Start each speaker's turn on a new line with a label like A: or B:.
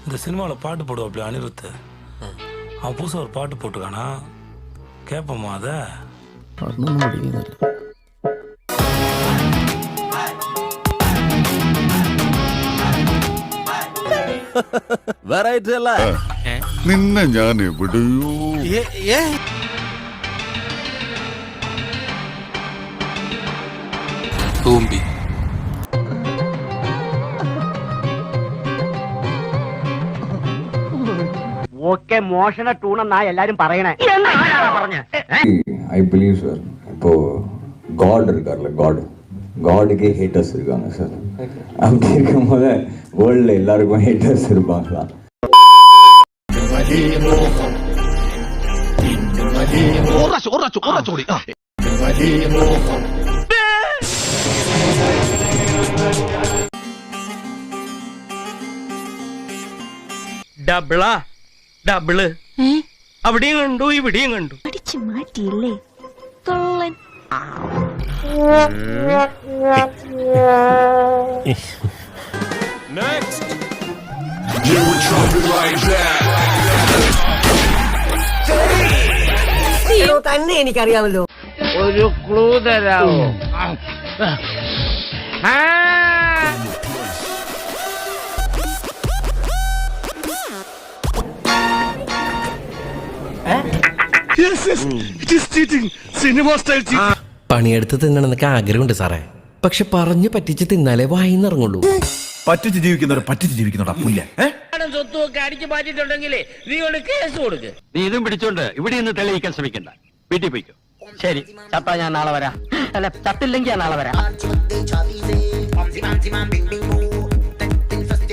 A: இந்த சினிமாவில் பாட்டு போடுவாப்ல அனிருத், அவன் புதுசாக ஒரு பாட்டு போட்டுக்கானா, கேட்போமா அதை?
B: വെറൈറ്റി അല്ല
C: നിന്നെ ഞാൻ എവിടെയോ
D: തൂമ്പി
E: ഒക്കെ മോഷണ ടൂണെന്നാ എല്ലാരും പറയണേ.
F: ஐ பிலீவ் சார், இப்போ காட் இருக்கார்ல, காடுக்கே ஹேட்டர்ஸ் இருக்காங்க சார். அப்படி இருக்கும் போது வேர்ல்ட்ல எல்லாருக்கும் ஹேட்டர்ஸ் இருப்பாங்களா?
E: ഡബിള് അവിടെയും കണ്ടു ഇവിടെയും കണ്ടു.
G: അടിച്ചു മാറ്റിയില്ലേ കള്ളൻ.
E: തന്നെ എനിക്കറിയാമല്ലോ. ഒരു ക്ലൂ തരാമോ?
H: പണിയെടുത്ത് തിന്നണമെന്നൊക്കെ ആഗ്രഹമുണ്ട് സാറേ, പക്ഷെ പറഞ്ഞു പറ്റിച്ച് തിന്നാലേ വായിന്നിറങ്ങുള്ളൂ.
B: പറ്റിച്ച് ജീവിക്കുന്നവരാ പുല്ല.
E: സ്വത്തുമൊക്കെ അടിച്ചു മാറ്റിട്ടുണ്ടെങ്കിലേ നീ കൊണ്ട് കേസ് കൊടുക്ക്.
I: നീ ഇതും പിടിച്ചോണ്ട് ഇവിടെ നിന്ന് തെളിയിക്കാൻ ശ്രമിക്കണ്ട, വീട്ടിൽ പോയിക്കോ.
E: ശരി, ചത്താ ഞാൻ നാളെ വരാം. അല്ല, ചത്തില്ലെങ്കിൽ ഞാൻ നാളെ വരാം.